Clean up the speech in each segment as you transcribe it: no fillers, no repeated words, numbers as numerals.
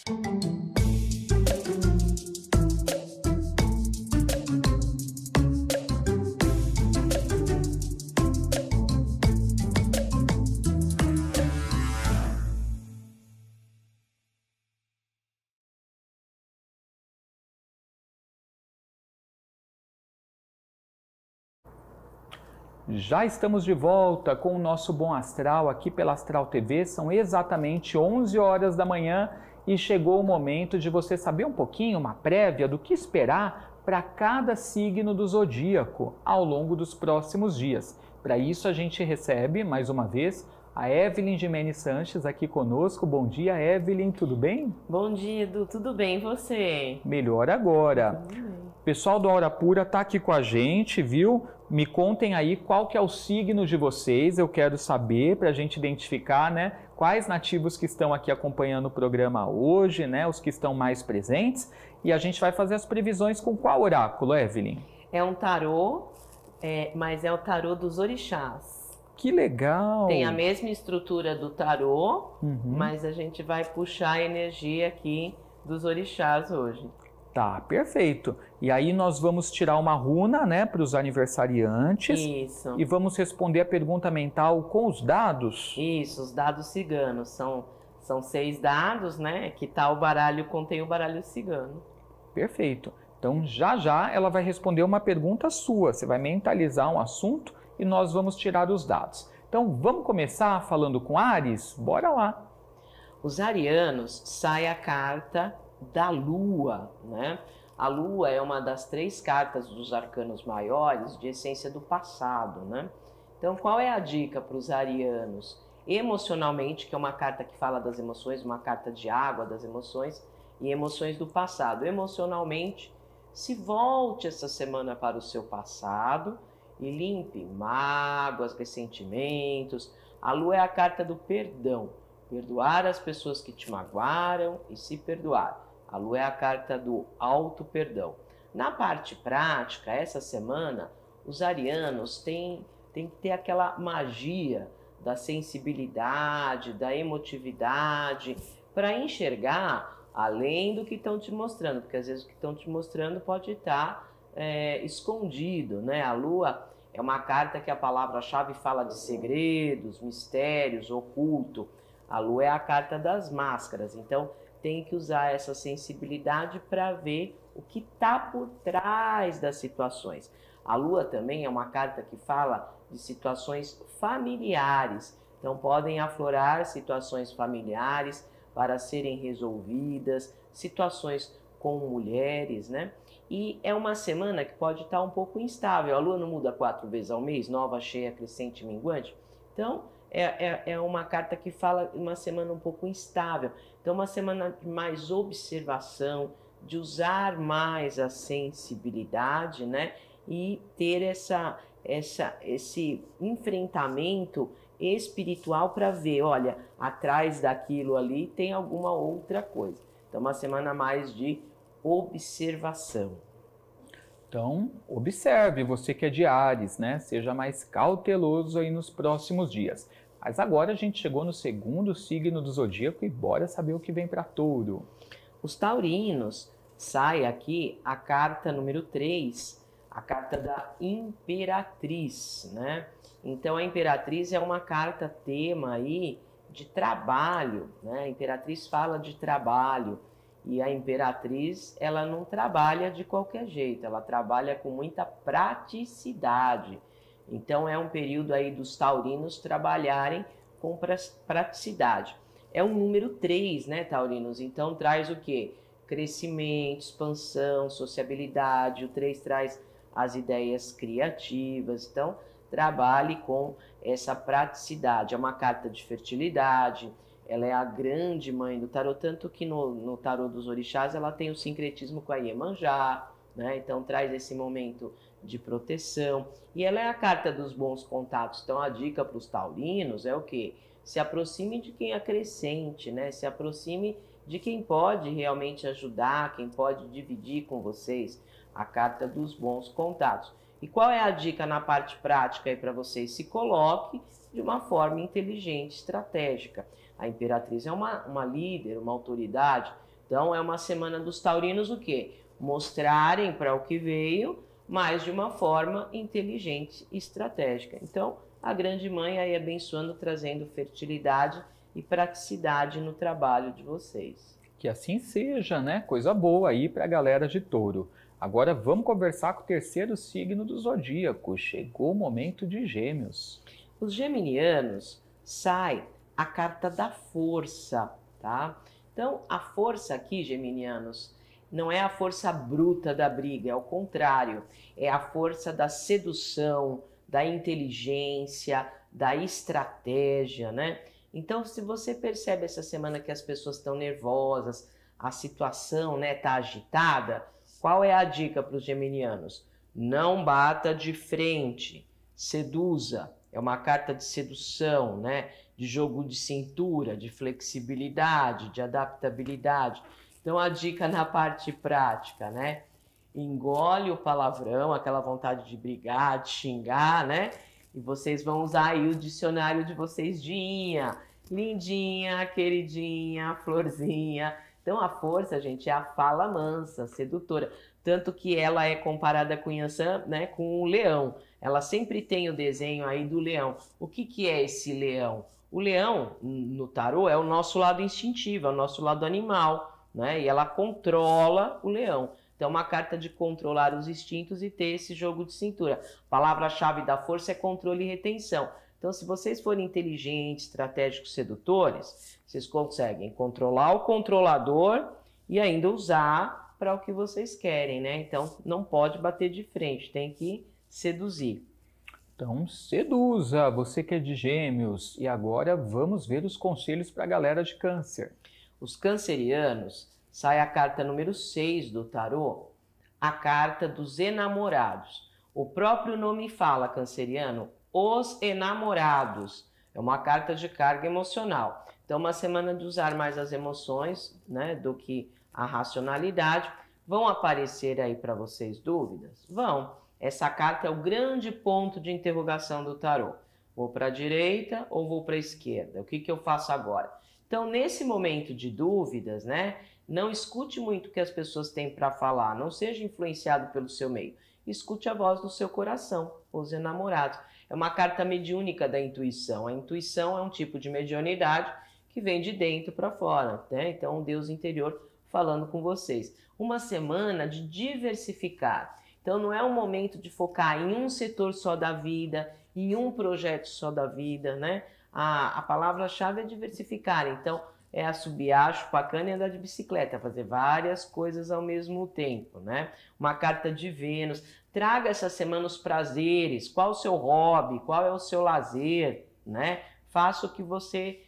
Já estamos de volta com o nosso Bom Astral aqui pela Astral TV. São exatamente 11 horas da manhã e chegou o momento de você saber um pouquinho, uma prévia do que esperar para cada signo do zodíaco ao longo dos próximos dias. Para isso a gente recebe, mais uma vez, a Evelyn Jimenez Sanches aqui conosco. Bom dia, Evelyn, tudo bem? Bom dia, Edu, tudo bem, e você? Melhor agora. Tudo bem. O pessoal do Hora Pura está aqui com a gente, viu? Me contem aí qual que é o signo de vocês, eu quero saber para a gente identificar, né, quais nativos que estão aqui acompanhando o programa hoje, né, os que estão mais presentes, e a gente vai fazer as previsões com qual oráculo, Evelyn? É um tarô, mas é o tarô dos orixás. Que legal! Tem a mesma estrutura do tarô, mas a gente vai puxar a energia aqui dos orixás hoje. Tá, perfeito. E aí nós vamos tirar uma runa, né, para os aniversariantes. Isso. E vamos responder a pergunta mental com os dados. Isso, os dados ciganos. São 6 dados, né, que tá o baralho, contém o baralho cigano. Perfeito. Então já já ela vai responder uma pergunta sua. Você vai mentalizar um assunto e nós vamos tirar os dados. Então vamos começar falando com Áries? Bora lá. Os arianos, sai a carta da Lua, né? A Lua é uma das 3 cartas dos arcanos maiores de essência do passado, né? Então, qual é a dica para os arianos? Emocionalmente, que é uma carta que fala das emoções, uma carta de água das emoções e emoções do passado. Emocionalmente, se volte essa semana para o seu passado e limpe mágoas, ressentimentos. A Lua é a carta do perdão. Perdoar as pessoas que te magoaram e se perdoar. A Lua é a carta do auto-perdão. Na parte prática, essa semana, os arianos têm que ter aquela magia da sensibilidade, da emotividade, para enxergar além do que estão te mostrando, porque às vezes o que estão te mostrando pode estar escondido, né? A Lua é uma carta que a palavra-chave fala de segredos, mistérios, oculto. A Lua é a carta das máscaras, então tem que usar essa sensibilidade para ver o que está por trás das situações. A Lua também é uma carta que fala de situações familiares, então podem aflorar situações familiares para serem resolvidas, situações com mulheres, né? E é uma semana que pode estar um pouco instável. A Lua não muda 4 vezes ao mês, nova, cheia, crescente, minguante. Então, é uma carta que fala de uma semana um pouco instável. Então, uma semana de mais observação, de usar mais a sensibilidade, né? E ter esse enfrentamento espiritual para ver, olha, atrás daquilo ali tem alguma outra coisa. Então, uma semana mais de observação. Então, observe, você que é de Áries, né? Seja mais cauteloso aí nos próximos dias. Mas agora a gente chegou no segundo signo do zodíaco e bora saber o que vem para Touro. Os taurinos, sai aqui a carta número 3, a carta da Imperatriz, né? Então a Imperatriz é uma carta tema aí de trabalho, né? A Imperatriz fala de trabalho. E a Imperatriz, ela não trabalha de qualquer jeito, ela trabalha com muita praticidade. Então é um período aí dos taurinos trabalharem com praticidade. É o número 3, né, taurinos? Então traz o quê? Crescimento, expansão, sociabilidade. O 3 traz as ideias criativas. Então trabalhe com essa praticidade. É uma carta de fertilidade. Ela é a grande mãe do tarô, tanto que no tarô dos orixás ela tem o sincretismo com a Iemanjá, né? Então traz esse momento de proteção. E ela é a carta dos bons contatos. Então a dica para os taurinos é o quê? Se aproxime de quem acrescente, né? Se aproxime de quem pode realmente ajudar, quem pode dividir com vocês. A carta dos bons contatos. E qual é a dica na parte prática aí para vocês? Se coloque de uma forma inteligente, estratégica. A Imperatriz é uma líder, uma autoridade. Então é uma semana dos taurinos o quê? Mostrarem para o que veio, mas de uma forma inteligente e estratégica. Então a grande mãe aí abençoando, trazendo fertilidade e praticidade no trabalho de vocês. Que assim seja, né? Coisa boa aí para a galera de Touro. Agora vamos conversar com o terceiro signo do zodíaco. Chegou o momento de Gêmeos. Os geminianos sai a carta da força, tá? Então, a força aqui, geminianos, não é a força bruta da briga, é o contrário. É a força da sedução, da inteligência, da estratégia, né? Então, se você percebe essa semana que as pessoas estão nervosas, a situação, né, tá agitada, qual é a dica para os geminianos? Não bata de frente, seduza. É uma carta de sedução, né? De jogo de cintura, de flexibilidade, de adaptabilidade. Então a dica na parte prática, né? Engole o palavrão, aquela vontade de brigar, de xingar, né? E vocês vão usar aí o dicionário de vocês de inha. Lindinha, queridinha, florzinha. Então a força, gente, é a fala mansa, sedutora. Tanto que ela é comparada com Yansan, né, com o leão. Ela sempre tem o desenho aí do leão. O que é esse leão? O leão, no tarô, é o nosso lado instintivo, é o nosso lado animal, né? E ela controla o leão. Então, uma carta de controlar os instintos e ter esse jogo de cintura. A palavra-chave da força é controle e retenção. Então, se vocês forem inteligentes, estratégicos, sedutores, vocês conseguem controlar o controlador e ainda usar para o que vocês querem, né? Então, não pode bater de frente, tem que seduzir. Então, seduza, você que é de Gêmeos. E agora vamos ver os conselhos para a galera de Câncer. Os cancerianos, sai a carta número 6 do tarô, a carta dos enamorados. O próprio nome fala, canceriano, os enamorados. É uma carta de carga emocional. Então, uma semana de usar mais as emoções, né, do que a racionalidade. Vão aparecer aí para vocês dúvidas? Vão. Essa carta é o grande ponto de interrogação do tarô. Vou para a direita ou vou para a esquerda? O que eu faço agora? Então, nesse momento de dúvidas, né, não escute muito o que as pessoas têm para falar. Não seja influenciado pelo seu meio. Escute a voz do seu coração, os enamorados. É uma carta mediúnica da intuição. A intuição é um tipo de mediunidade que vem de dentro para fora, né? Então, um Deus interior falando com vocês. Uma semana de diversificar. Então, não é um momento de focar em um setor só da vida, em um projeto só da vida, né? A palavra-chave é diversificar. Então, é assobiar, chupar cana e andar de bicicleta, fazer várias coisas ao mesmo tempo, né? Uma carta de Vênus. Traga essa semana os prazeres. Qual o seu hobby? Qual é o seu lazer, né? Faça o que você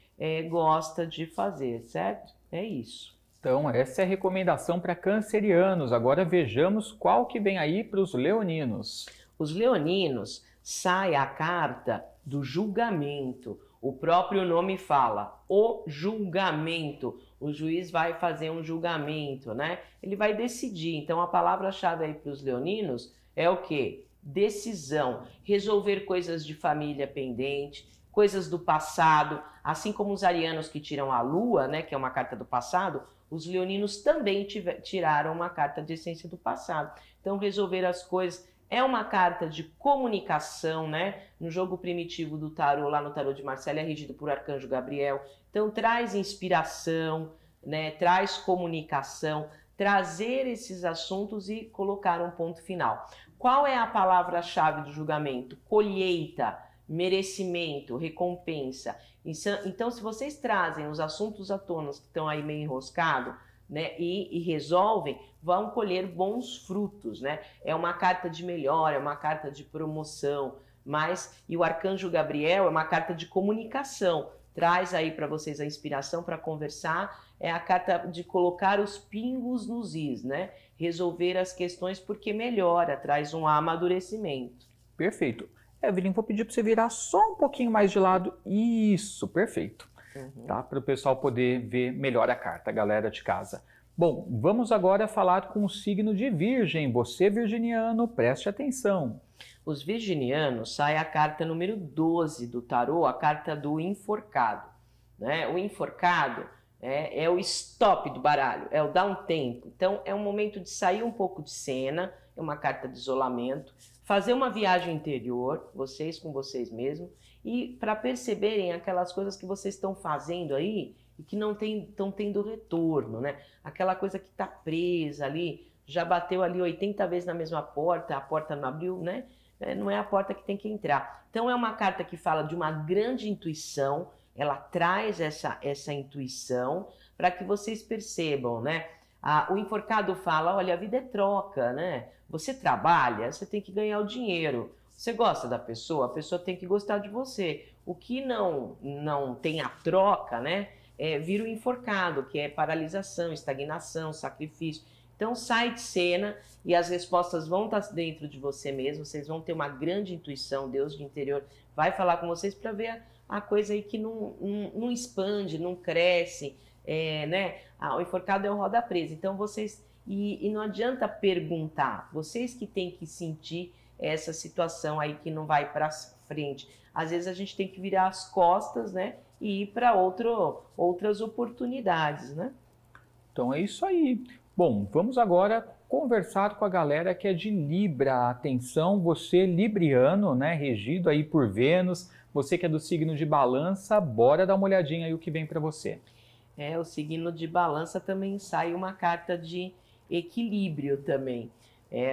gosta de fazer, certo? É isso. Então, essa é a recomendação para cancerianos. Agora vejamos qual que vem aí para os leoninos. Os leoninos, sai a carta do julgamento. O próprio nome fala, o julgamento. O juiz vai fazer um julgamento, né? Ele vai decidir. Então, a palavra-chave aí para os leoninos é o quê? Decisão. Resolver coisas de família pendente, coisas do passado. Assim como os arianos que tiram a lua, né, que é uma carta do passado, os leoninos também tiraram uma carta de essência do passado. Então, resolver as coisas é uma carta de comunicação, né? No jogo primitivo do tarô, lá no tarô de Marcelo, é regido por Arcanjo Gabriel. Então, traz inspiração, né? Traz comunicação, trazer esses assuntos e colocar um ponto final. Qual é a palavra-chave do julgamento? Colheita, merecimento, recompensa. Então, se vocês trazem os assuntos à tona que estão aí meio enroscados, né, e resolvem, vão colher bons frutos, né? É uma carta de melhora, é uma carta de promoção, e o Arcanjo Gabriel é uma carta de comunicação. Traz aí para vocês a inspiração para conversar, é a carta de colocar os pingos nos is, né? Resolver as questões porque melhora, traz um amadurecimento. Perfeito. Evelyn, vou pedir para você virar só um pouquinho mais de lado. Isso, perfeito. Tá? Para o pessoal poder ver melhor a carta, galera de casa. Bom, vamos agora falar com o signo de Virgem. Você, virginiano, preste atenção. Os virginianos, sai a carta número 12 do tarô, a carta do enforcado, né? O enforcado É o stop do baralho, é o dar um tempo. Então é um momento de sair um pouco de cena, é uma carta de isolamento, fazer uma viagem interior, vocês com vocês mesmos, e para perceberem aquelas coisas que vocês estão fazendo aí e que não estão tendo retorno, né? Aquela coisa que está presa ali, já bateu ali 80 vezes na mesma porta, a porta não abriu, né? Não é a porta que tem que entrar. Então é uma carta que fala de uma grande intuição, ela traz essa intuição para que vocês percebam, né? O enforcado fala, olha, a vida é troca, né? Você trabalha, você tem que ganhar o dinheiro. Você gosta da pessoa, a pessoa tem que gostar de você. O que não tem a troca, né? Vira o enforcado, que é paralisação, estagnação, sacrifício. Então sai de cena e as respostas vão estar dentro de você mesmo, vocês vão ter uma grande intuição, Deus de interior vai falar com vocês para ver a coisa aí que não expande, não cresce, né? O enforcado é o roda presa, então vocês, e não adianta perguntar, vocês que têm que sentir essa situação aí que não vai para frente. Às vezes a gente tem que virar as costas, né? E ir para outras oportunidades, né? Então é isso aí. Bom, vamos agora conversar com a galera que é de Libra. Atenção, você libriano, né, regido aí por Vênus, você que é do signo de Balança, bora dar uma olhadinha aí o que vem para você. O signo de Balança também sai uma carta de equilíbrio também.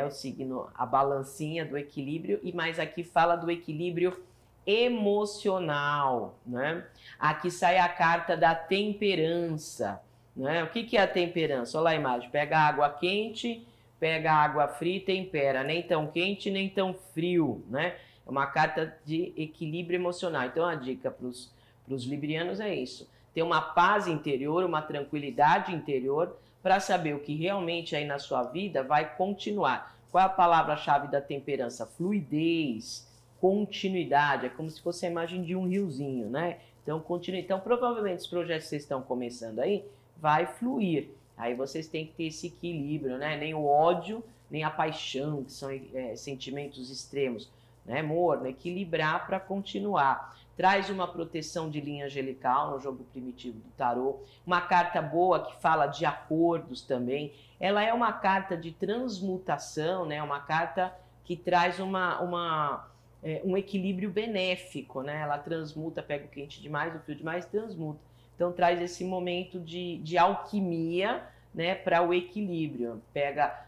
O signo, a balancinha do equilíbrio, e mais aqui fala do equilíbrio emocional, né? Aqui sai a carta da temperança. Né? O que é a temperança? Olha lá a imagem, pega água quente, pega água fria e tempera, nem tão quente nem tão frio, né? É uma carta de equilíbrio emocional. Então a dica para os librianos é isso, ter uma paz interior, uma tranquilidade interior para saber o que realmente aí na sua vida vai continuar. Qual é a palavra-chave da temperança? Fluidez, continuidade, é como se fosse a imagem de um riozinho, né? Então, então provavelmente os projetos que vocês estão começando aí, vai fluir. Aí vocês têm que ter esse equilíbrio, né? Nem o ódio, nem a paixão, que são sentimentos extremos, né? Amor, né? Equilibrar para continuar. Traz uma proteção de linha angelical no jogo primitivo do tarô. Uma carta boa que fala de acordos também. Ela é uma carta de transmutação, né? Uma carta que traz um equilíbrio benéfico, né? Ela transmuta, pega o quente demais, o frio demais, transmuta. Então traz esse momento de alquimia, né, para o equilíbrio, pega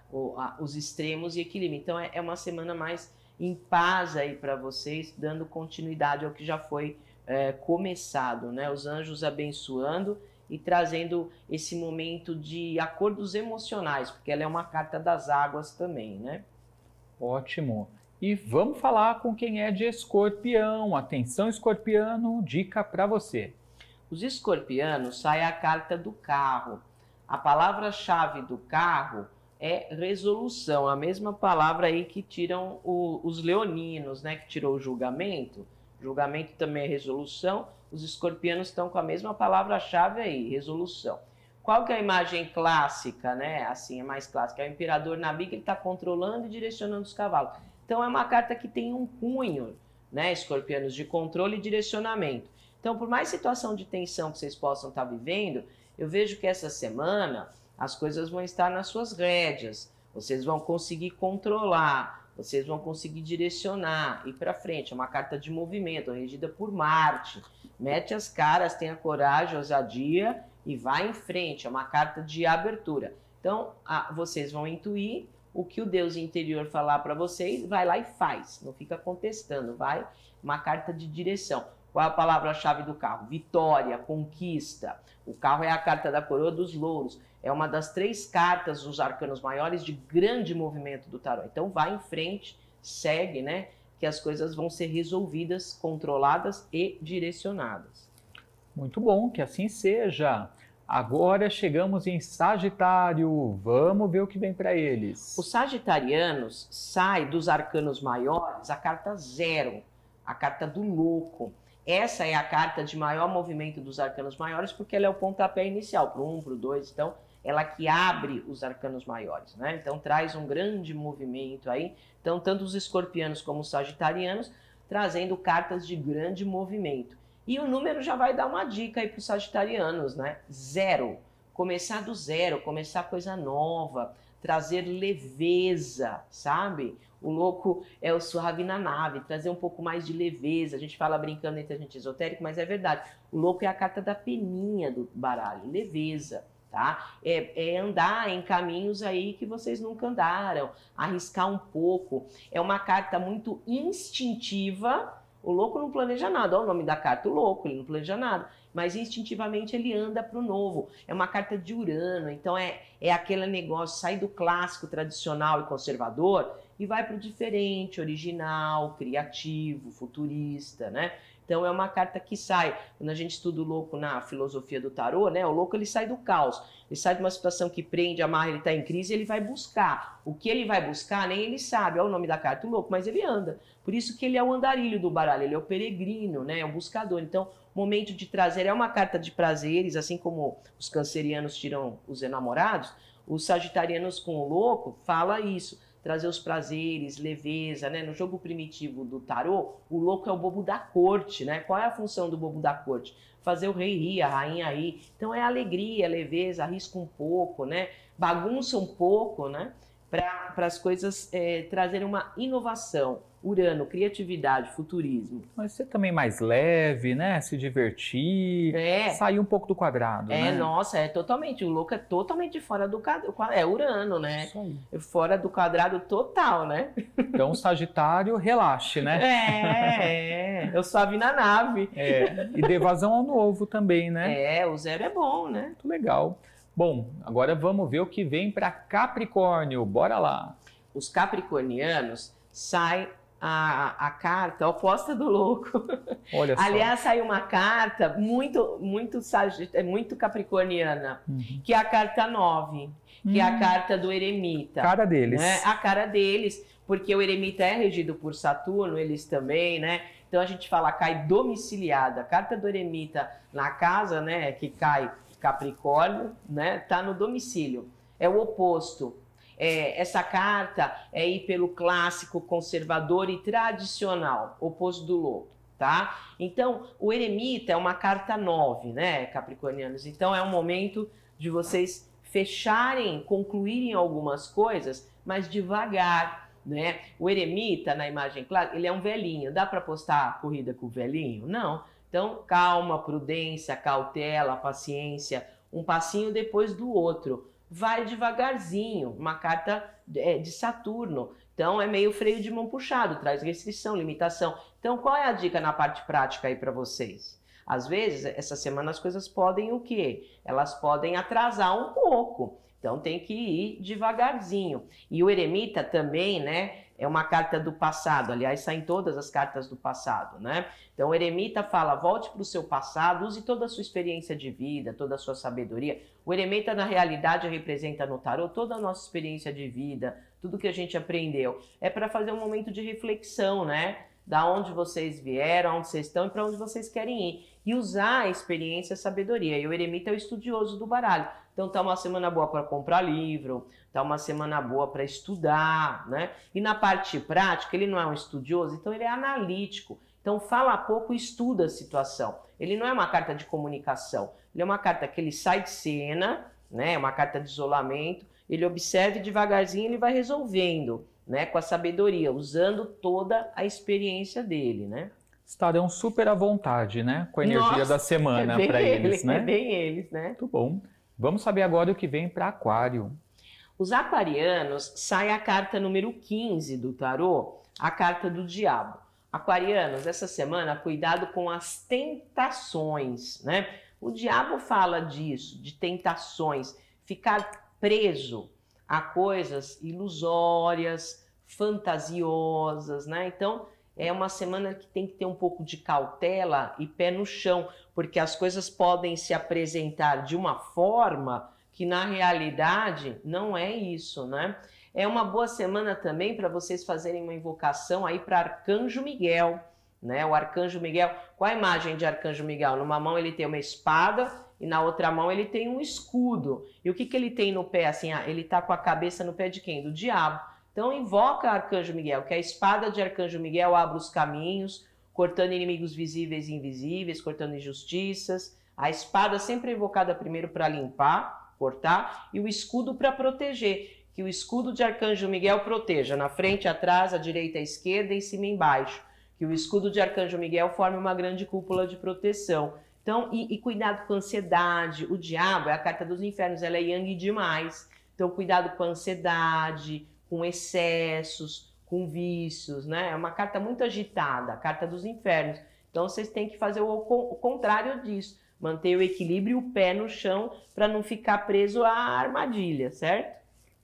os extremos e equilíbrio. Então é uma semana mais em paz aí para vocês, dando continuidade ao que já foi começado, né? Os anjos abençoando e trazendo esse momento de acordos emocionais, porque ela é uma carta das águas também, né? Ótimo. E vamos falar com quem é de Escorpião. Atenção, Escorpiano, dica para você. Os escorpianos sai a carta do carro. A palavra-chave do carro é resolução, a mesma palavra aí que tiram os leoninos, né, que tirou o julgamento. Julgamento também é resolução. Os escorpianos estão com a mesma palavra-chave aí, resolução. Qual que é a imagem clássica, né? Assim, é mais clássica. É o imperador na bica, ele está controlando e direcionando os cavalos. Então é uma carta que tem um cunho, né, escorpianos, de controle e direcionamento. Então, por mais situação de tensão que vocês possam estar vivendo, eu vejo que essa semana as coisas vão estar nas suas rédeas. Vocês vão conseguir controlar, vocês vão conseguir direcionar, ir para frente. É uma carta de movimento, regida por Marte. Mete as caras, tenha coragem, ousadia e vai em frente. É uma carta de abertura. Então, vocês vão intuir o que o Deus interior falar para vocês, vai lá e faz. Não fica contestando, vai. Uma carta de direção. Qual é a palavra-chave do carro? Vitória, conquista. O carro é a carta da coroa dos louros. É uma das 3 cartas dos arcanos maiores de grande movimento do tarô. Então vai em frente, segue, né? Que as coisas vão ser resolvidas, controladas e direcionadas. Muito bom, que assim seja. Agora chegamos em Sagitário. Vamos ver o que vem para eles. Os sagitarianos sai dos arcanos maiores a carta 0, a carta do louco. Essa é a carta de maior movimento dos arcanos maiores, porque ela é o pontapé inicial, para o 1, para o 2, então ela que abre os arcanos maiores, né? Então traz um grande movimento aí, então tanto os escorpianos como os sagitarianos trazendo cartas de grande movimento. E o número já vai dar uma dica aí para os sagitarianos, né? 0. Começar do zero, começar coisa nova, trazer leveza, sabe? O louco é o suave na nave, trazer um pouco mais de leveza. A gente fala brincando entre a gente esotérico, mas é verdade. O louco é a carta da peninha do baralho, leveza, tá? É andar em caminhos aí que vocês nunca andaram, arriscar um pouco. É uma carta muito instintiva. O louco não planeja nada, olha o nome da carta, o louco, ele não planeja nada. Mas instintivamente ele anda para o novo. É uma carta de Urano, então é aquele negócio, sai do clássico, tradicional e conservador e vai para o diferente, original, criativo, futurista, né? Então é uma carta que sai, quando a gente estuda o louco na filosofia do tarô, né? O louco ele sai do caos, ele sai de uma situação que prende, amarra, ele está em crise, ele vai buscar. O que ele vai buscar, nem ele sabe, olha o nome da carta, o louco, mas ele anda. Por isso que ele é o andarilho do baralho, ele é o peregrino, né? É o buscador. Então, momento de trazer é uma carta de prazeres, assim como os cancerianos tiram os enamorados, os sagitarianos com o louco fala isso, trazer os prazeres, leveza, né? No jogo primitivo do tarô, o louco é o bobo da corte, né? Qual é a função do bobo da corte? Fazer o rei rir, a rainha rir. Então é alegria, leveza, arrisca um pouco, né? Bagunça um pouco, né? Para as coisas trazerem uma inovação. Urano, criatividade, futurismo. Mas ser também mais leve, né? Se divertir, sair um pouco do quadrado, né? Nossa, totalmente. O louco é totalmente fora do quadrado. É Urano, né? Isso aí. Fora do quadrado total, né? Então, Sagitário, relaxe, né? Eu suave na nave. E dê vazão ao novo também, né? O 0 é bom, né? Muito legal. Bom, agora vamos ver o que vem para Capricórnio. Bora lá. Os capricornianos saem a carta oposta do louco. Olha só. Aliás, saiu uma carta muito capricorniana, que é a carta 9, que é a carta do eremita. Cara deles. Né? A cara deles, porque o eremita é regido por Saturno, eles também, né? Então a gente fala, cai domiciliada. A carta do eremita na casa, né, que cai Capricórnio, né, tá no domicílio. É o oposto. Essa carta é ir pelo clássico, conservador e tradicional, oposto do louco, tá? Então, o eremita é uma carta 9, né, capricornianos? Então, é um momento de vocês fecharem, concluírem algumas coisas, mas devagar, né? O eremita, na imagem clara, ele é um velhinho. Dá para postar a corrida com o velhinho? Não. Então, calma, prudência, cautela, paciência, um passinho depois do outro. Vai devagarzinho, uma carta de Saturno. Então, é meio freio de mão puxado, traz restrição, limitação. Então, qual é a dica na parte prática aí para vocês? Às vezes, essa semana as coisas podem o quê? Elas podem atrasar um pouco. Então, tem que ir devagarzinho. E o eremita também, né? É uma carta do passado, aliás, saem todas as cartas do passado, né? Então, o eremita fala, volte para o seu passado, use toda a sua experiência de vida, toda a sua sabedoria. O eremita, na realidade, representa no tarô toda a nossa experiência de vida, tudo que a gente aprendeu. É para fazer um momento de reflexão, né? Da onde vocês vieram, onde vocês estão e para onde vocês querem ir. E usar a experiência e a sabedoria. E o eremita é o estudioso do baralho. Então tá uma semana boa para comprar livro, tá uma semana boa para estudar, né? E na parte prática, ele não é um estudioso, então ele é analítico. Então fala pouco e estuda a situação. Ele não é uma carta de comunicação, ele é uma carta que ele sai de cena, né? É uma carta de isolamento, ele observa e devagarzinho ele vai resolvendo, né? Com a sabedoria, usando toda a experiência dele, né? Estarão super à vontade, né? Com a energia da semana para eles, né? É bem eles, né? Muito bom. Vamos saber agora o que vem para Aquário. Os aquarianos, sai a carta número 15 do tarô, a carta do diabo. Aquarianos, essa semana, cuidado com as tentações, né? O diabo fala disso, de tentações, ficar preso a coisas ilusórias, fantasiosas, né? Então, é uma semana que tem que ter um pouco de cautela e pé no chão, porque as coisas podem se apresentar de uma forma que na realidade não é isso, né? É uma boa semana também para vocês fazerem uma invocação aí para Arcanjo Miguel, né? O Arcanjo Miguel, qual a imagem de Arcanjo Miguel? Numa mão ele tem uma espada e na outra mão ele tem um escudo. E o que ele tem no pé? Assim, ele está com a cabeça no pé de quem? Do diabo. Então invoca Arcanjo Miguel, que a espada de Arcanjo Miguel abre os caminhos, cortando inimigos visíveis e invisíveis, cortando injustiças. A espada sempre é evocada primeiro para limpar, cortar, e o escudo para proteger. Que o escudo de Arcanjo Miguel proteja na frente, atrás, à direita, à esquerda, em cima e embaixo. Que o escudo de Arcanjo Miguel forme uma grande cúpula de proteção. Então, e cuidado com a ansiedade. O diabo é a carta dos infernos, ela é yang demais. Então, cuidado com a ansiedade, com excessos, com vícios, né? É uma carta muito agitada, a carta dos infernos. Então, vocês têm que fazer o contrário disso. Manter o equilíbrio e o pé no chão para não ficar preso à armadilha, certo?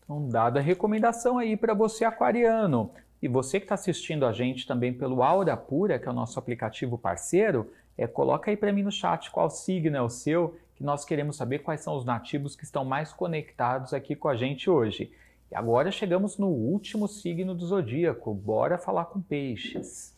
Então, dada a recomendação aí para você, aquariano. E você que está assistindo a gente também pelo Aura Pura, que é o nosso aplicativo parceiro, coloca aí para mim no chat qual signo é o seu, que nós queremos saber quais são os nativos que estão mais conectados aqui com a gente hoje. E agora chegamos no último signo do zodíaco. Bora falar com peixes.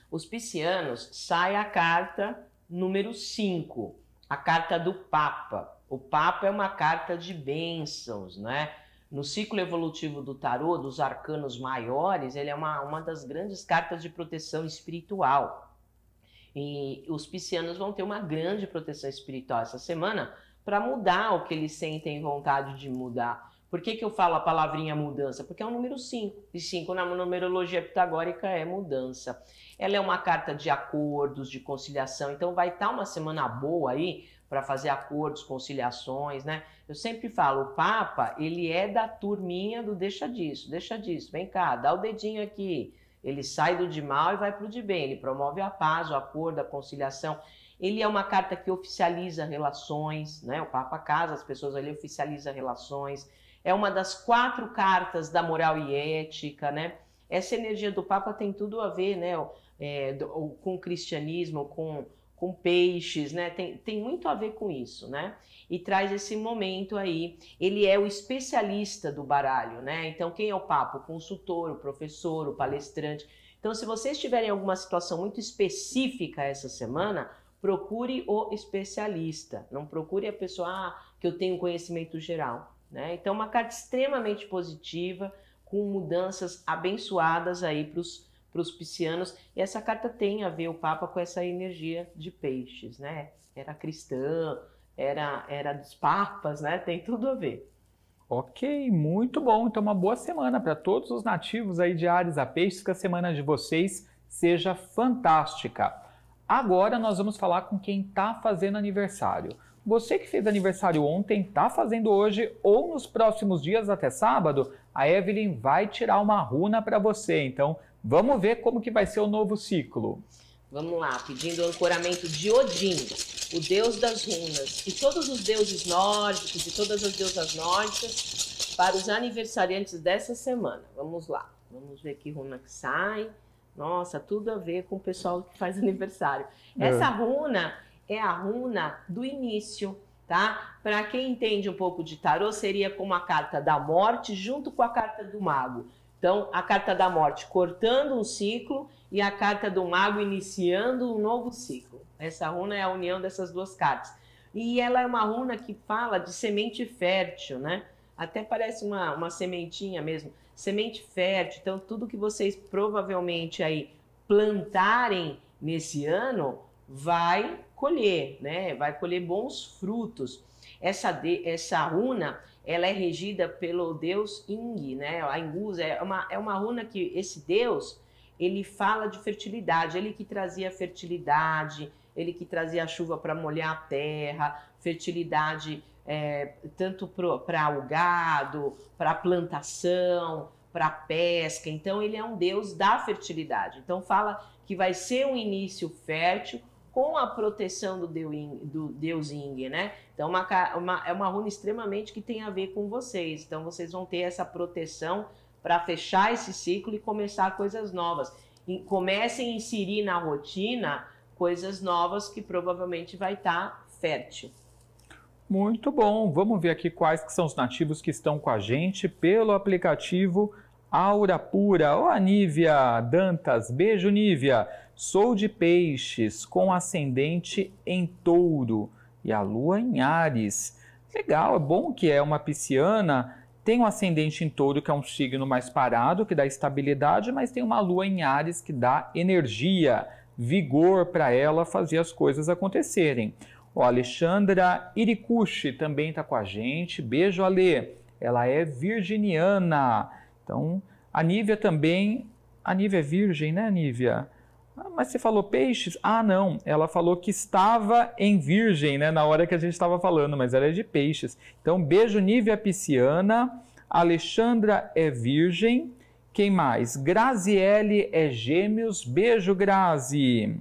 Os piscianos, sai a carta número 5, a carta do Papa. O Papa é uma carta de bênçãos, né? No ciclo evolutivo do tarô, dos arcanos maiores, ele é uma das grandes cartas de proteção espiritual. E os piscianos vão ter uma grande proteção espiritual essa semana para mudar o que eles sentem vontade de mudar. Por que eu falo a palavrinha mudança? Porque é o número 5. E 5 na numerologia pitagórica é mudança. Ela é uma carta de acordos, de conciliação. Então vai estar uma semana boa aí para fazer acordos, conciliações, né? Eu sempre falo, o Papa, ele é da turminha do deixa disso, vem cá, dá o dedinho aqui. Ele sai do de mal e vai para o de bem, ele promove a paz, o acordo, a conciliação. Ele é uma carta que oficializa relações, né? O Papa casa as pessoas, ele oficializa relações. É uma das 4 cartas da moral e ética, né? Essa energia do Papa tem tudo a ver, né? Com o cristianismo, com peixes, né? Tem muito a ver com isso, né? E traz esse momento aí. Ele é o especialista do baralho, né? Então, quem é o Papa? O consultor, o professor, o palestrante. Então, se vocês tiverem alguma situação muito específica essa semana, procure o especialista. Não procure a pessoa que eu tenho conhecimento geral, né? Então, uma carta extremamente positiva, com mudanças abençoadas aí para os piscianos, e essa carta tem a ver, o Papa, com essa energia de peixes, né? Era cristã, era dos papas, né? Tem tudo a ver. Ok, muito bom. Então, uma boa semana para todos os nativos aí de Áries a Peixes, que a semana de vocês seja fantástica. Agora nós vamos falar com quem está fazendo aniversário. Você que fez aniversário ontem, está fazendo hoje ou nos próximos dias até sábado, a Evelyn vai tirar uma runa para você. Então, vamos ver como que vai ser o novo ciclo. Vamos lá, pedindo o ancoramento de Odin, o deus das runas, e todos os deuses nórdicos e todas as deusas nórdicas para os aniversariantes dessa semana. Vamos lá, vamos ver que runa que sai. Nossa, tudo a ver com o pessoal que faz aniversário. Essa runa é a runa do início, tá? Para quem entende um pouco de tarô, seria como a carta da morte junto com a carta do mago. Então, a carta da morte cortando um ciclo e a carta do mago iniciando um novo ciclo. Essa runa é a união dessas duas cartas. E ela é uma runa que fala de semente fértil, né? Até parece uma sementinha mesmo. Semente fértil. Então, tudo que vocês provavelmente aí plantarem nesse ano vai colher, né? Vai colher bons frutos. Essa runa, ela é regida pelo deus Ing, né? A Ingusa é uma runa que esse deus, ele fala de fertilidade, ele que trazia fertilidade, ele que trazia a chuva para molhar a terra, fertilidade tanto para o gado, para a plantação, para a pesca. Então, ele é um deus da fertilidade. Então, fala que vai ser um início fértil com a proteção do deus Ing, né? Então, é uma runa extremamente que tem a ver com vocês. Então, vocês vão ter essa proteção para fechar esse ciclo e começar coisas novas. E comecem a inserir na rotina coisas novas que provavelmente vai estar fértil. Muito bom. Vamos ver aqui quais que são os nativos que estão com a gente pelo aplicativo Aura Pura. Olá, Nívia Dantas. Beijo, Nívia. Sou de Peixes, com ascendente em Touro e a lua em Áries. Legal, é bom que é uma pisciana. Tem um ascendente em Touro, que é um signo mais parado, que dá estabilidade, mas tem uma lua em Áries, que dá energia. vigor para ela fazer as coisas acontecerem. O Alexandra Iricucci também está com a gente. Beijo, Ale. Ela é virginiana. Então, a Nívia também. A Nívia é virgem, né, Nívia? Ah, mas você falou peixes? Ah, não. Ela falou que estava em virgem, né, na hora que a gente estava falando, mas ela é de peixes. Então, beijo, Nívia pisciana. Alexandra é virgem. Quem mais? Graziele é gêmeos. Beijo, Grazi.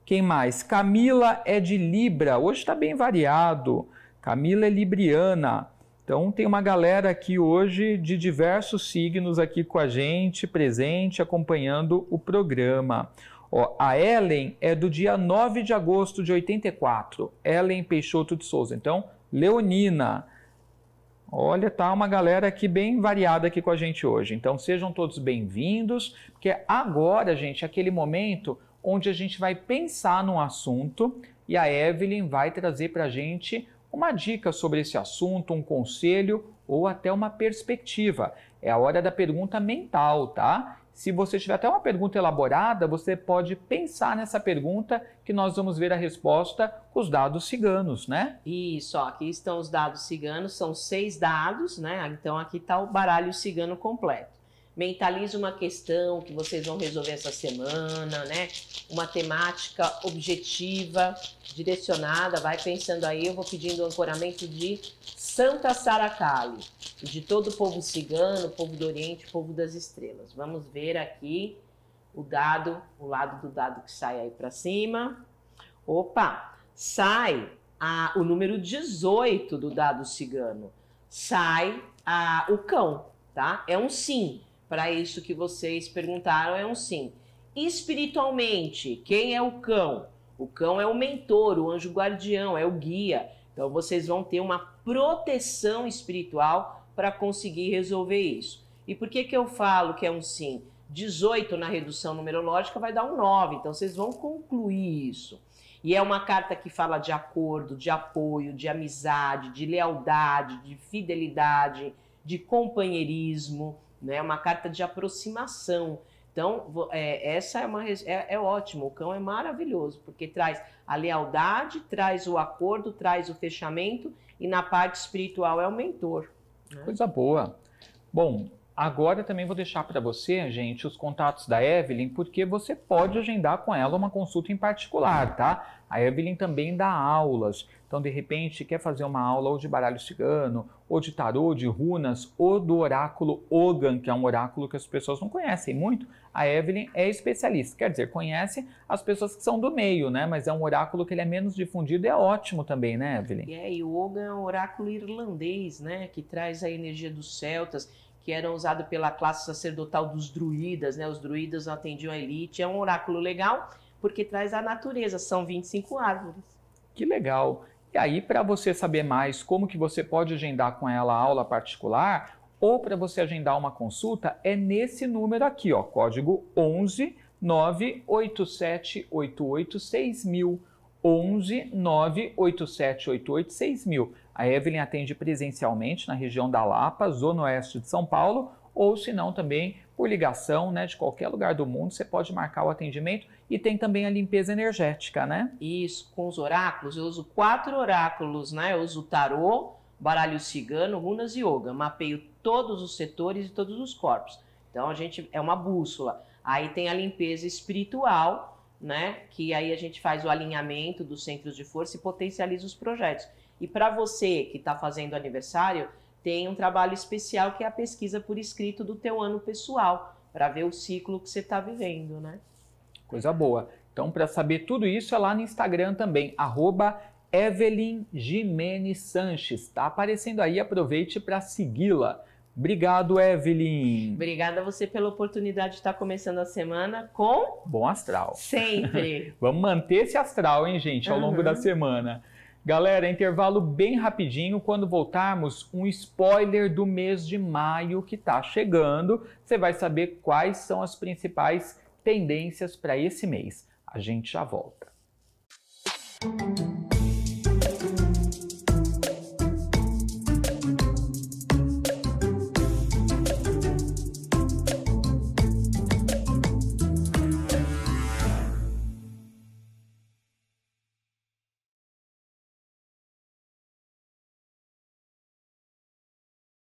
Quem mais? Camila é de Libra. Hoje está bem variado. Camila é libriana. Então tem uma galera aqui hoje de diversos signos aqui com a gente, presente, acompanhando o programa. Ó, a Ellen é do dia 9 de agosto de 84. Ellen Peixoto de Souza. Então, leonina. Olha, tá uma galera aqui bem variada aqui com a gente hoje. Então sejam todos bem-vindos, porque agora, gente, é aquele momento onde a gente vai pensar num assunto e a Evelyn vai trazer para a gente uma dica sobre esse assunto, um conselho ou até uma perspectiva. É a hora da pergunta mental, tá? Se você tiver até uma pergunta elaborada, você pode pensar nessa pergunta que nós vamos ver a resposta com os dados ciganos, né? Isso, ó, aqui estão os dados ciganos, são 6 dados, né? Então aqui está o baralho cigano completo. Mentalize uma questão que vocês vão resolver essa semana, né? Uma temática objetiva, direcionada. Vai pensando aí, eu vou pedindo o ancoramento de Santa Sara Kali, de todo o povo cigano, povo do Oriente, povo das estrelas. Vamos ver aqui o dado, o lado do dado que sai aí para cima. Opa, sai o número 18 do dado cigano. Sai o cão, tá? É um sim. Para isso que vocês perguntaram, é um sim. Espiritualmente, quem é o cão? O cão é o mentor, o anjo guardião, é o guia. Então vocês vão ter uma proteção espiritual para conseguir resolver isso. E por que eu falo que é um sim? 18 na redução numerológica vai dar um 9, então vocês vão concluir isso. E é uma carta que fala de acordo, de apoio, de amizade, de lealdade, de fidelidade, de companheirismo, né? Uma carta de aproximação. Então, essa é ótimo, o cão é maravilhoso, porque traz a lealdade, traz o acordo, traz o fechamento e na parte espiritual é o mentor. Né? Coisa boa. Bom, agora também vou deixar para você, gente, os contatos da Evelyn, porque você pode agendar com ela uma consulta em particular, tá? A Evelyn também dá aulas, então de repente quer fazer uma aula ou de baralho cigano, ou de tarô, de runas, ou do oráculo Ogan, que é um oráculo que as pessoas não conhecem muito. A Evelyn é especialista, quer dizer, conhece as pessoas que são do meio, né? Mas é um oráculo que ele é menos difundido e é ótimo também, né, Evelyn? E o Ogan é um oráculo irlandês, né? Que traz a energia dos celtas, que eram usados pela classe sacerdotal dos druidas, né? Os druidas atendiam a elite. É um oráculo legal porque traz a natureza, são 25 árvores. Que legal! E aí, para você saber mais como que você pode agendar com ela a aula particular, ou para você agendar uma consulta, é nesse número aqui, ó, código 11 987 88 6000. 11 987 88 6000. A Evelyn atende presencialmente na região da Lapa, zona oeste de São Paulo, ou se não também por ligação, né, de qualquer lugar do mundo, você pode marcar o atendimento e tem também a limpeza energética, né? Isso, com os oráculos, eu uso 4 oráculos, né? Eu uso o tarô, baralho cigano, runas e yoga, mapeio todos os setores e todos os corpos. Então a gente é uma bússola. Aí tem a limpeza espiritual, né? Que aí a gente faz o alinhamento dos centros de força e potencializa os projetos. E para você que está fazendo aniversário, tem um trabalho especial que é a pesquisa por escrito do teu ano pessoal, para ver o ciclo que você está vivendo, né? Coisa boa. Então, para saber tudo isso, é lá no Instagram também, @Evelyn Jimenez Sanches. Está aparecendo aí, aproveite para segui-la. Obrigado, Evelyn. Obrigada a você pela oportunidade de estar começando a semana com... Bom astral. Sempre. Vamos manter esse astral, hein, gente, ao longo da semana. Galera, intervalo bem rapidinho. Quando voltarmos, um spoiler do mês de maio que está chegando. Você vai saber quais são as principais tendências para esse mês. A gente já volta.